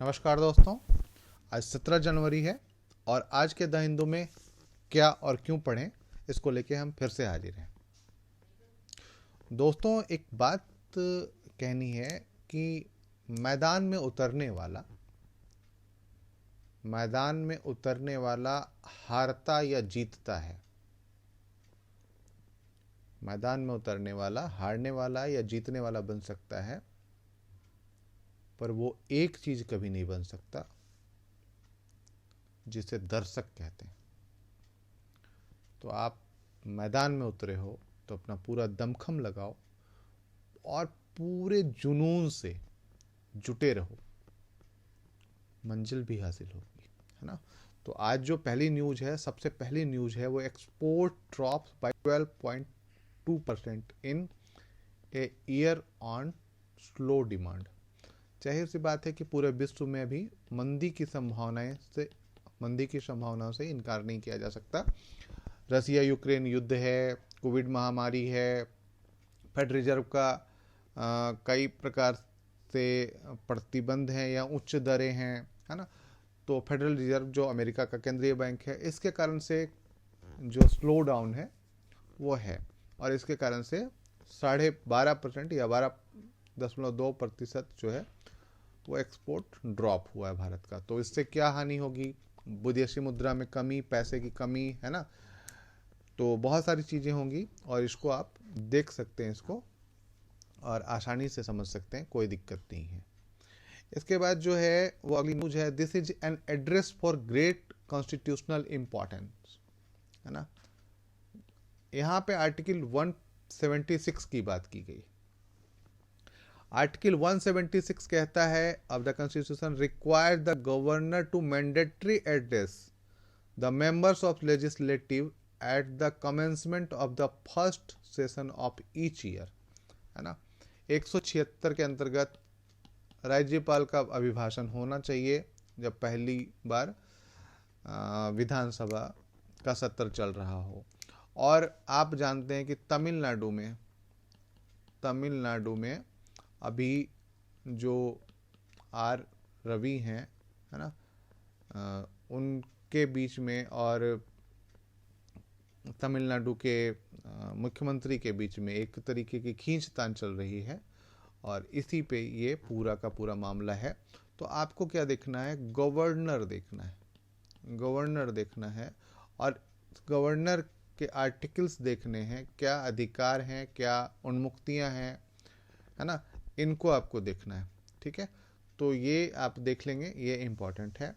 नमस्कार दोस्तों। आज 17 जनवरी है और आज के द हिंदू में क्या और क्यों पढ़ें, इसको लेके हम फिर से हाजिर हैं। दोस्तों, एक बात कहनी है कि मैदान में उतरने वाला हारता या जीतता है। मैदान में उतरने वाला हारने वाला या जीतने वाला बन सकता है, पर वो एक चीज कभी नहीं बन सकता जिसे दर्शक कहते हैं। तो आप मैदान में उतरे हो तो अपना पूरा दमखम लगाओ और पूरे जुनून से जुटे रहो, मंजिल भी हासिल होगी, है ना। तो आज जो पहली न्यूज है, सबसे पहली न्यूज है, वो export drops by 12.2% in a year on slow demand. जाहिर सी बात है कि पूरे विश्व में अभी मंदी की संभावनाओं से इनकार नहीं किया जा सकता। रसिया यूक्रेन युद्ध है, कोविड महामारी है, फेड रिजर्व का कई प्रकार से प्रतिबंध हैं या उच्च दरें हैं, है ना। तो फेडरल रिजर्व जो अमेरिका का केंद्रीय बैंक है, इसके कारण से जो स्लो डाउन है वो है, और इसके कारण से 12.5% या 12.2% जो है वो एक्सपोर्ट ड्रॉप हुआ है भारत का। तो इससे क्या हानि होगी? विदेशी मुद्रा में कमी, पैसे की कमी, है ना। तो बहुत सारी चीज़ें होंगी और इसको आप देख सकते हैं, इसको और आसानी से समझ सकते हैं, कोई दिक्कत नहीं है। इसके बाद जो है वो अगली न्यूज है, this is an address for great constitutional importance, है ना। यहाँ पे आर्टिकल 176 की बात की गई। आर्टिकल 176 कहता है, अब the constitution require the governor to mandatory address the members of legislative at the commencement of the first session of each year, है ना। 176 के अंतर्गत राज्यपाल का अभिभाषण होना चाहिए जब पहली बार विधानसभा का सत्र चल रहा हो। और आप जानते हैं कि तमिलनाडु में अभी जो आर रवि हैं, है ना, उनके बीच में और तमिलनाडु के मुख्यमंत्री के बीच में एक तरीके की खींचतान चल रही है और इसी पे ये पूरा का पूरा मामला है। तो आपको क्या देखना है? गवर्नर देखना है और गवर्नर के आर्टिकल्स देखने हैं, क्या अधिकार हैं, क्या उन्मुक्तियां हैं, है ना, इनको आपको देखना है। ठीक है, तो ये आप देख लेंगे, ये इम्पॉर्टेंट है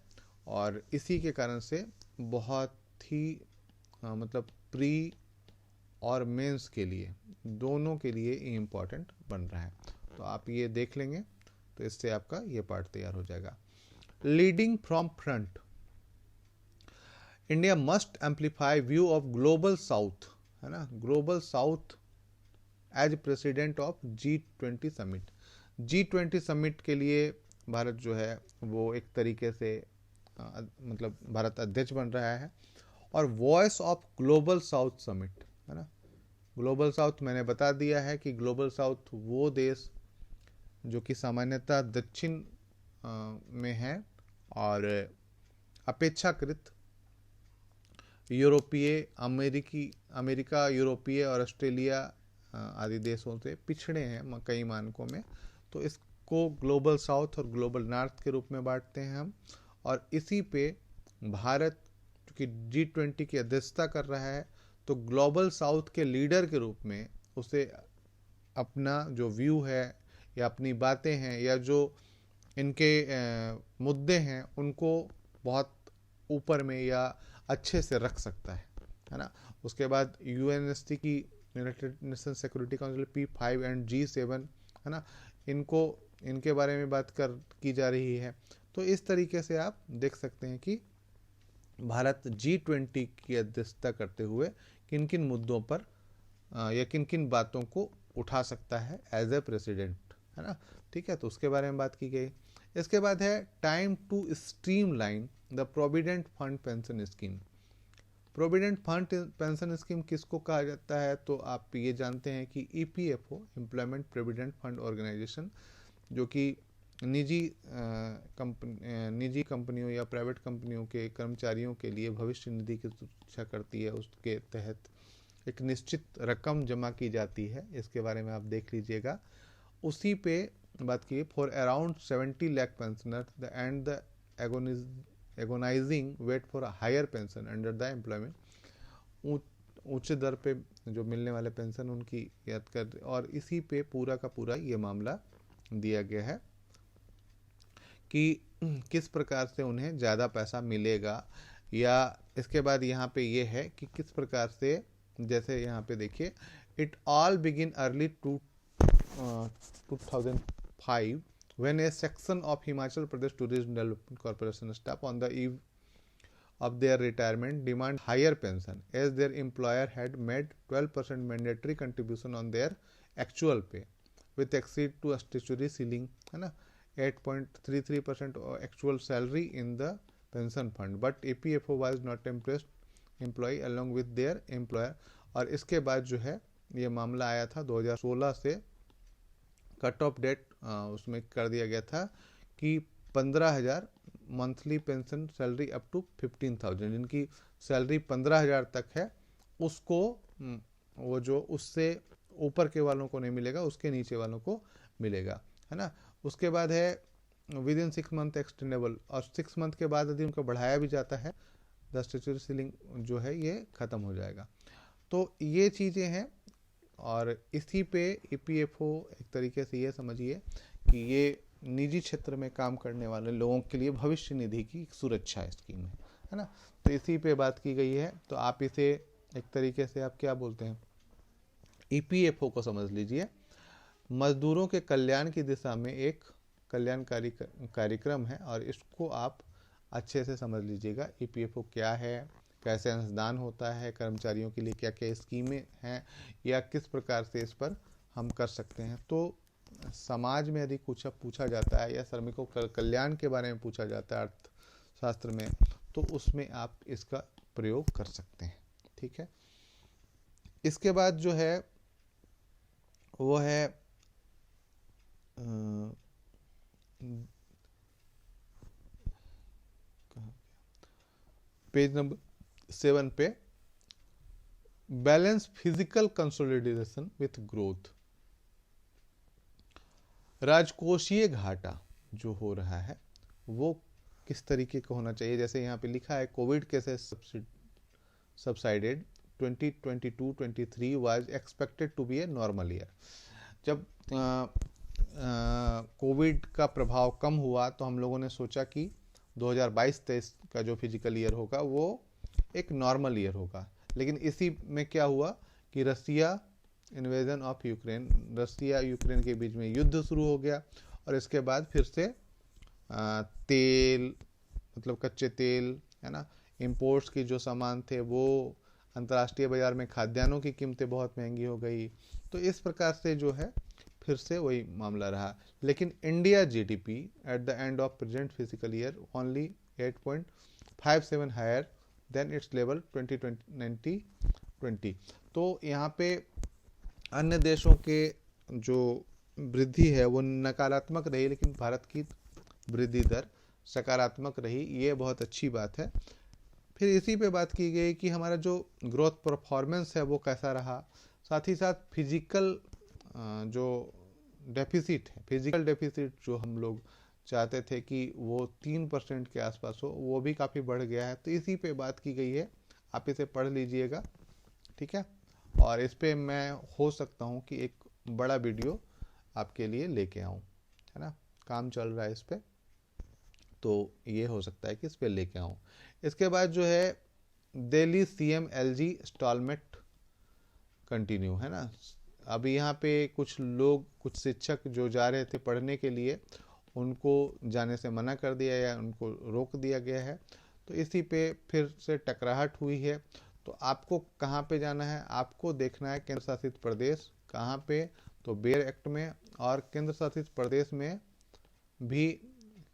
और इसी के कारण से बहुत ही मतलब प्री और मेंस के लिए, दोनों के लिए इम्पॉर्टेंट बन रहा है। तो आप ये देख लेंगे तो इससे आपका ये पार्ट तैयार हो जाएगा। Leading from front, India must amplify view of global south, है ना, global south as president of G20 summit. G20 summit के लिए भारत जो है वो एक तरीके से मतलब भारत अध्यक्ष बन रहा है। और voice of global south summit, है ना। ग्लोबल साउथ मैंने बता दिया है कि ग्लोबल साउथ वो देश जो कि सामान्यतः दक्षिण में है और अपेक्षाकृत अमेरिका, यूरोपीय और ऑस्ट्रेलिया आदि देशों से पिछड़े हैं कई मानकों में। तो इसको ग्लोबल साउथ और ग्लोबल नॉर्थ के रूप में बांटते हैं हम। और इसी पे भारत क्योंकि G20 की अध्यक्षता कर रहा है, तो ग्लोबल साउथ के लीडर के रूप में उसे अपना जो व्यू है या अपनी बातें हैं या जो इनके मुद्दे हैं उनको बहुत ऊपर में या अच्छे से रख सकता है ना। उसके बाद UNSC की, United nation security council P5 and G7, है ना, इनके बारे में बात की जा रही है। तो इस तरीके से आप देख सकते हैं कि भारत G20 की अध्यक्षता करते हुए किन किन मुद्दों पर या किन किन बातों को उठा सकता है एज ए प्रेसिडेंट, है ना। ठीक है, तो उसके बारे में बात की गई। इसके बाद है time to streamline the provident fund pension scheme. Provident fund pension scheme किसको कहा जाता है? तो आप ये जानते हैं कि EPFO, employment provident fund organisation, जो कि निजी कंपनियों या प्राइवेट कंपनियों के कर्मचारियों के लिए भविष्य निधि की सुरक्षा करती है, उसके तहत एक निश्चित रकम जमा की जाती है। इसके बारे में आप देख लीजिएगा। उसी पे बात की, for around 70 lakh pensioner the and the agonising wait for higher pension under the employment, ऊंचे दर पे जो मिलने वाले पेंशन उनकी याद कर, और इसी पे पूरा का पूरा ये मामला दिया गया है कि किस प्रकार से उन्हें ज़्यादा पैसा मिलेगा। या इसके बाद यहाँ पे ये है कि किस प्रकार से, जैसे यहाँ पे देखिए, it all begin early 2005 when a section of Himachal Pradesh Tourism Development Corporation staff on the eve of their retirement demand higher pension as their employer had made 12% mandatory contribution on their actual pay with exceed to a statutory ceiling, है ना, 8.33% actual salary in the pension fund, but EPFO was not impressed employee along with their employer। और इसके बाद जो है ये मामला आया था 2016 से, कट ऑफ डेट उसमें कर दिया गया था कि 15,000 monthly pension salary up to 15,000, जिनकी सैलरी 15,000 तक है उसको वो जो उससे ऊपर के वालों को नहीं मिलेगा, उसके नीचे वालों को मिलेगा, है ना। उसके बाद है विद इन 6 मंथ एक्सटेंडेबल, और 6 मंथ के बाद यदि उनको बढ़ाया भी जाता है, द स्टैट्यूटरी सीलिंग जो है ये ख़त्म हो जाएगा। तो ये चीज़ें हैं, और इसी पे EPFO एक तरीके से ये समझिए कि ये निजी क्षेत्र में काम करने वाले लोगों के लिए भविष्य निधि की सुरक्षा स्कीम है ना। तो इसी पे बात की गई है। तो आप इसे एक तरीके से आप क्या बोलते हैं, EPFO को समझ लीजिए मजदूरों के कल्याण की दिशा में एक कल्याणकारी कार्यक्रम है, और इसको आप अच्छे से समझ लीजिएगा। EPFO क्या है, कैसे अंशदान होता है, कर्मचारियों के लिए क्या क्या स्कीमें हैं, या किस प्रकार से इस पर हम कर सकते हैं। तो समाज में यदि कुछ पूछा जाता है या श्रमिकों कल्याण के बारे में पूछा जाता है अर्थशास्त्र में, तो उसमें आप इसका प्रयोग कर सकते हैं। ठीक है। इसके बाद जो है वो है पेज नंबर 7 पे, balance physical consolidation with growth. राजकोषीय घाटा जो हो रहा है वो किस तरीके का होना चाहिए। जैसे यहाँ पे लिखा है, covid cases subsided, 2022-23 was expected to be a normal year. जब कोविड का प्रभाव कम हुआ तो हम लोगों ने सोचा कि 2022-23 का जो फिजिकल ईयर होगा वो एक नॉर्मल ईयर होगा। लेकिन इसी में क्या हुआ कि Russia invasion of Ukraine, Russia Ukraine के बीच में युद्ध शुरू हो गया, और इसके बाद फिर से तेल, मतलब कच्चे तेल, है ना, इंपोर्ट्स की जो सामान थे वो अंतर्राष्ट्रीय बाजार में, खाद्यान्नों की कीमतें बहुत महंगी हो गई। तो इस प्रकार से जो है फिर से वही मामला रहा। लेकिन India GDP at the end of present physical year only 8.57 higher than its level 2020। तो यहाँ पे अन्य देशों के जो वृद्धि है वो नकारात्मक रही, लेकिन भारत की वृद्धि दर सकारात्मक रही। ये बहुत अच्छी बात है। फिर इसी पे बात की गई कि हमारा जो ग्रोथ परफॉर्मेंस है वो कैसा रहा। साथ ही साथ फिजिकल जो डेफिसिट है, फिजिकल डेफिसिट जो हम लोग चाहते थे कि वो 3% के आसपास हो, वो भी काफ़ी बढ़ गया है। तो इसी पे बात की गई है, आप इसे पढ़ लीजिएगा। ठीक है। और इस पे मैं हो सकता हूँ कि एक बड़ा वीडियो आपके लिए लेके आऊँ, है ना, काम चल रहा है इस पे, तो ये हो सकता है कि इस पे लेके आऊँ। इसके बाद जो है Delhi CM LG instalment continue, है ना। अभी यहाँ पे कुछ लोग, कुछ शिक्षक जो जा रहे थे पढ़ने के लिए, उनको जाने से मना कर दिया या उनको रोक दिया गया है। तो इसी पे फिर से टकराहट हुई है। तो आपको कहाँ पे जाना है, आपको देखना है केंद्र शासित प्रदेश कहाँ पे, तो बेयर एक्ट में, और केंद्र शासित प्रदेश में भी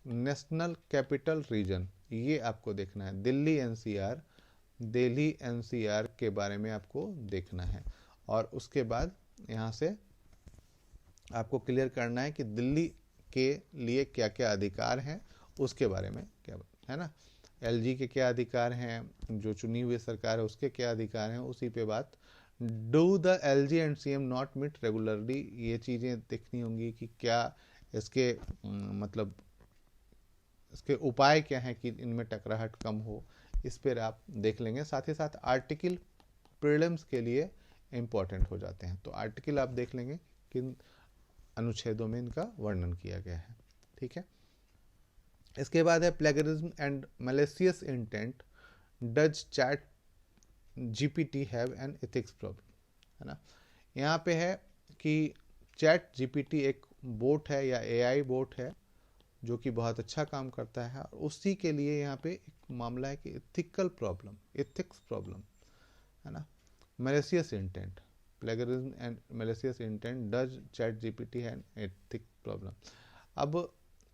नेशनल कैपिटल रीजन, ये आपको देखना है। दिल्ली NCR के बारे में आपको देखना है। और उसके बाद यहाँ से आपको क्लियर करना है कि दिल्ली के लिए क्या क्या अधिकार हैं उसके बारे में क्या है ना, एलजी के क्या अधिकार हैं, जो चुनी हुई सरकार है उसके क्या अधिकार हैं, उसी पे बात। Do the LG and CM not meet regularly, ये चीज़ें देखनी होंगी कि क्या इसके मतलब इसके उपाय क्या हैं कि इनमें टकराहट कम हो, इस पर आप देख लेंगे। साथ ही साथ आर्टिकल प्रीलिम्स के लिए इम्पॉर्टेंट हो जाते हैं, तो आर्टिकल आप देख लेंगे किन अनुच्छेदों में इनका वर्णन किया गया है। ठीक है, इसके बाद है plagiarism and malicious intent, does chat GPT have an ethics problem, है ना। यहाँ पे है कि चैट जीपीटी एक बोट है या एआई बोट है जो कि बहुत अच्छा काम करता है, और उसी के लिए यहाँ पे एक मामला है कि एथिकल प्रॉब्लम, एथिक्स प्रॉब्लम, है ना। Malicious intent, plagiarism and malicious intent, does chat GPT have an ethic problem. अब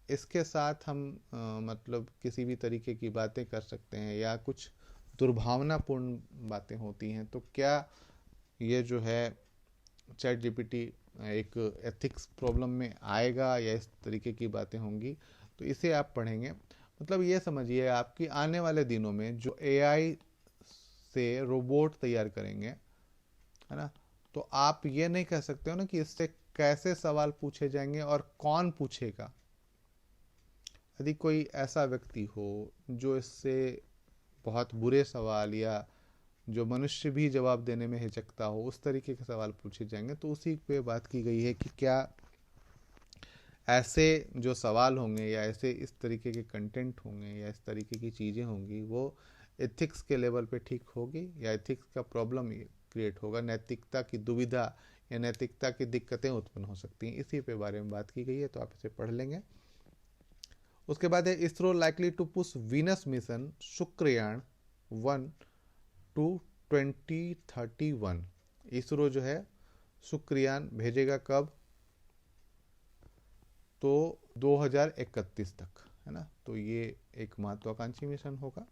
इसके साथ हम मतलब किसी भी तरीके की बातें कर सकते हैं या कुछ दुर्भावनापूर्ण बातें होती हैं, तो क्या ये जो है चैट जीपीटी एक एथिक्स प्रॉब्लम में आएगा या इस तरीके की बातें होंगी, तो इसे आप पढ़ेंगे। मतलब ये समझिए आपकी आने वाले दिनों में जो एआई से रोबोट तैयार करेंगे, है ना, तो आप ये नहीं कह सकते हो ना कि इससे कैसे सवाल पूछे जाएंगे और कौन पूछेगा। यदि कोई ऐसा व्यक्ति हो जो इससे बहुत बुरे सवाल या जो मनुष्य भी जवाब देने में हिचकता हो, उस तरीके के सवाल पूछे जाएंगे, तो उसी पे बात की गई है कि क्या ऐसे जो सवाल होंगे या ऐसे इस तरीके के कंटेंट होंगे या इस तरीके की चीज़ें होंगी वो एथिक्स के लेवल पे ठीक होगी या एथिक्स का प्रॉब्लम क्रिएट होगा, नैतिकता की दुविधा या नैतिकता की दिक्कतें उत्पन्न हो सकती हैं। इसी पे बारे में बात की गई है, तो आप इसे पढ़ लेंगे। उसके बाद है ISRO likely to push Venus mission Shukrayaan 1 to 2031। ISRO जो है शुक्रयान भेजेगा कब, तो 2031 तक, है ना। तो ये एक महत्वाकांक्षी मिशन होगा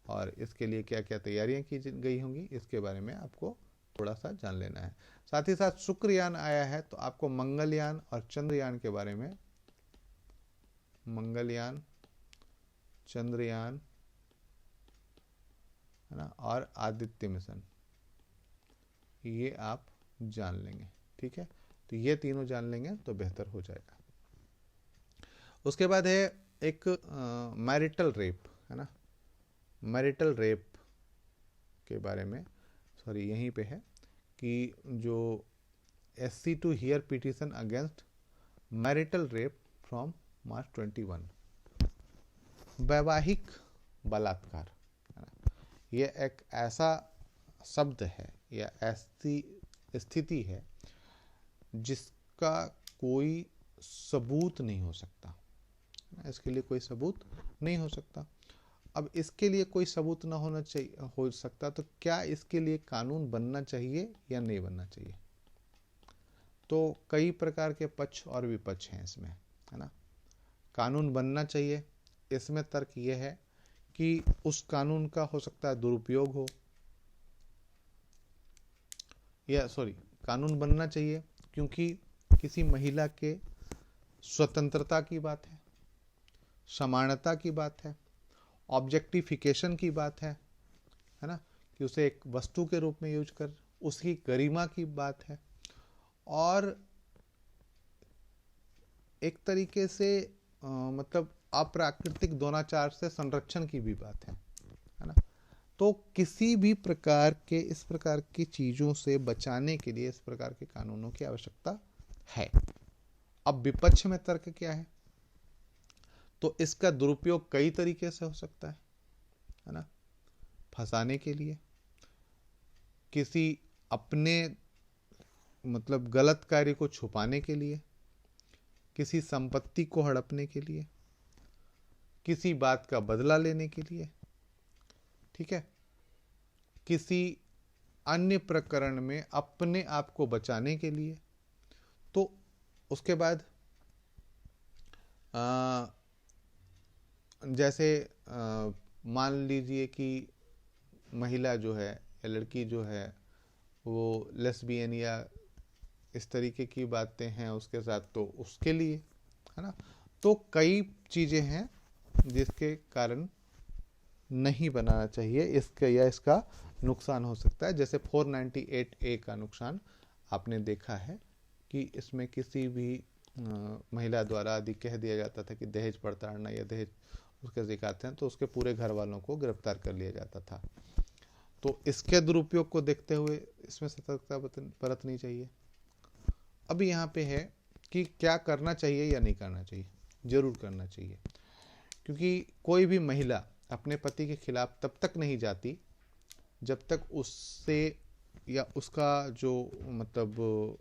और इसके लिए क्या क्या तैयारियां की गई होंगी इसके बारे में आपको थोड़ा सा जान लेना है। साथ ही साथ शुक्रयान आया है तो आपको मंगलयान और चंद्रयान के बारे में, मंगलयान, चंद्रयान, है ना, और आदित्य मिशन, ये आप जान लेंगे। ठीक है, तो ये तीनों जान लेंगे तो बेहतर हो जाएगा। उसके बाद है एक मैरिटल रेप, है ना, मैरिटल रेप के बारे में, सॉरी यहीं पे है कि जो SC to hear petition against marital rape from March 21, वैवाहिक बलात्कार, है ना, ये एक ऐसा शब्द है या ऐसी स्थिति है जिसका कोई सबूत नहीं हो सकता, इसके लिए कोई सबूत नहीं हो सकता। अब इसके लिए कोई सबूत ना होना चाहिए हो सकता, तो क्या इसके लिए कानून बनना चाहिए या नहीं बनना चाहिए। तो कई प्रकार के पक्ष और विपक्ष हैं इसमें, है ना। कानून बनना चाहिए, इसमें तर्क ये है कि उस कानून का हो सकता है दुरुपयोग हो, या सॉरी कानून बनना चाहिए क्योंकि किसी महिला के स्वतंत्रता की बात है, समानता की बात है, ऑब्जेक्टिफिकेशन की बात है ना, कि उसे एक वस्तु के रूप में यूज कर, उसकी गरिमा की बात है, और एक तरीके से मतलब अप्राकृतिक दोनाचार से संरक्षण की भी बात है ना। तो किसी भी प्रकार के इस प्रकार की चीजों से बचाने के लिए इस प्रकार के कानूनों की आवश्यकता है। अब विपक्ष में तर्क क्या है, तो इसका दुरुपयोग कई तरीके से हो सकता है ना, फंसाने के लिए, किसी अपने मतलब गलत कार्य को छुपाने के लिए, किसी संपत्ति को हड़पने के लिए, किसी बात का बदला लेने के लिए, ठीक है, किसी अन्य प्रकरण में अपने आप को बचाने के लिए। तो उसके बाद जैसे मान लीजिए कि महिला जो है या लड़की जो है वो लेस्बियन या इस तरीके की बातें हैं उसके साथ, तो उसके लिए, है ना, तो कई चीज़ें हैं जिसके कारण नहीं बनाना चाहिए इसका, या इसका नुकसान हो सकता है। जैसे 498A का नुकसान आपने देखा है कि इसमें किसी भी महिला द्वारा यदि कह दिया जाता था कि दहेज प्रताड़ना या दहेज उसके शिकार थे, तो उसके पूरे घर वालों को गिरफ्तार कर लिया जाता था। तो इसके दुरुपयोग को देखते हुए इसमें सतर्कता बरतनी चाहिए। अब यहाँ पे है कि क्या करना चाहिए या नहीं करना चाहिए। जरूर करना चाहिए, क्योंकि कोई भी महिला अपने पति के खिलाफ तब तक नहीं जाती जब तक उससे या उसका जो मतलब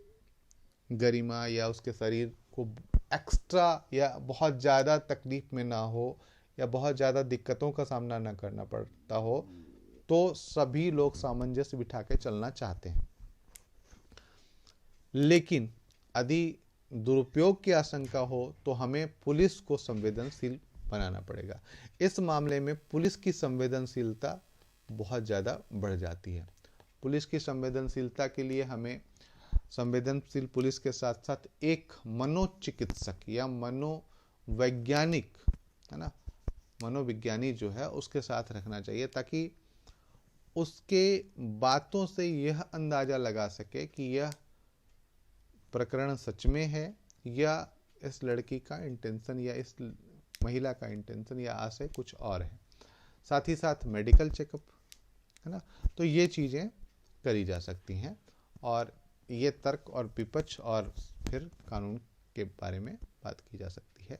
गरिमा या उसके शरीर को एक्स्ट्रा या बहुत ज़्यादा तकलीफ में ना हो या बहुत ज़्यादा दिक्कतों का सामना ना करना पड़ता हो, तो सभी लोग सामंजस्य बिठा के चलना चाहते हैं। लेकिन यदि दुरुपयोग की आशंका हो तो हमें पुलिस को संवेदनशील बनाना पड़ेगा। इस मामले में पुलिस की संवेदनशीलता बहुत ज़्यादा बढ़ जाती है। पुलिस की संवेदनशीलता के लिए हमें संवेदनशील पुलिस के साथ साथ एक मनोचिकित्सक या मनोवैज्ञानिक, है ना, मनोविज्ञानी जो है उसके साथ रखना चाहिए, ताकि उसके बातों से यह अंदाज़ा लगा सके कि यह प्रकरण सच में है या इस लड़की का इंटेंशन या इस महिला का इंटेंशन या आशय कुछ और है। साथ ही साथ मेडिकल चेकअप, है ना, तो ये चीज़ें करी जा सकती हैं और ये तर्क और विपक्ष और फिर कानून के बारे में बात की जा सकती है।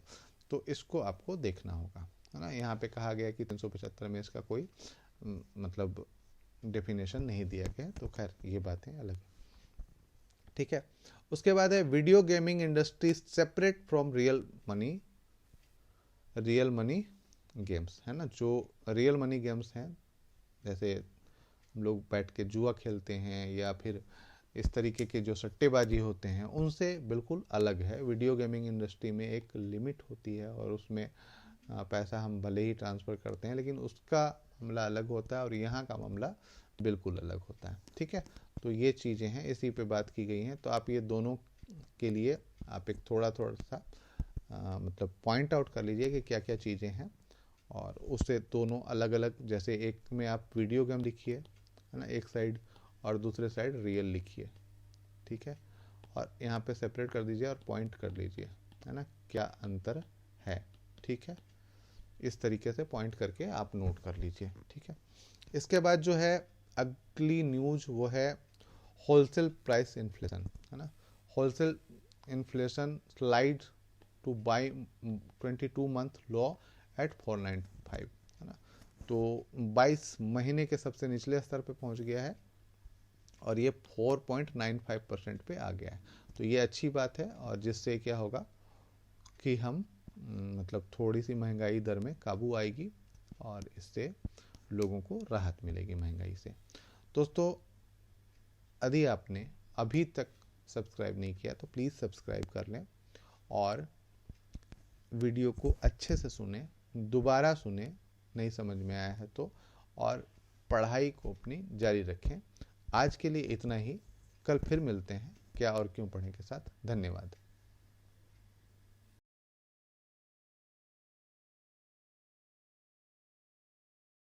तो इसको आपको देखना होगा, है ना। यहाँ पे कहा गया कि 375 में इसका कोई मतलब डेफिनेशन नहीं दिया गया, तो खैर ये बातें अलग है, ठीक है। उसके बाद है video gaming industry separate from real money games, है ना। जो रियल मनी गेम्स हैं, जैसे हम लोग बैठ के जुआ खेलते हैं या फिर इस तरीके के जो सट्टेबाजी होते हैं, उनसे बिल्कुल अलग है। वीडियो गेमिंग इंडस्ट्री में एक लिमिट होती है और उसमें पैसा हम भले ही ट्रांसफ़र करते हैं, लेकिन उसका मामला अलग होता है और यहाँ का मामला बिल्कुल अलग होता है, ठीक है। तो ये चीज़ें हैं, इसी पे बात की गई हैं। तो आप ये दोनों के लिए आप एक थोड़ा सा मतलब पॉइंट आउट कर लीजिए कि क्या क्या चीज़ें हैं, और उससे दोनों अलग अलग, जैसे एक में आप वीडियो गेम लिखिए, है ना, एक साइड, और दूसरे साइड रियल लिखिए, ठीक है। और यहाँ पे सेपरेट कर दीजिए और पॉइंट कर लीजिए, है ना, क्या अंतर है, ठीक है। इस तरीके से पॉइंट करके आप नोट कर लीजिए, ठीक है। इसके बाद जो है अगली न्यूज़ वो है होलसेल प्राइस इन्फ्लेशन, है ना। Wholesale inflation slide to by 22 month low at 495, है ना। तो 22 महीने के सबसे निचले स्तर पे पहुंच गया है और ये 4.95% पे आ गया है। तो ये अच्छी बात है, और जिससे क्या होगा कि हम मतलब थोड़ी सी महंगाई दर में काबू आएगी और इससे लोगों को राहत मिलेगी महंगाई से। दोस्तों, यदि आपने अभी तक सब्सक्राइब नहीं किया तो प्लीज़ सब्सक्राइब कर लें और वीडियो को अच्छे से सुने, दोबारा सुने नहीं समझ में आया है तो, और पढ़ाई को अपनी जारी रखें। आज के लिए इतना ही, कल फिर मिलते हैं क्या और क्यों पढ़ें के साथ। धन्यवाद।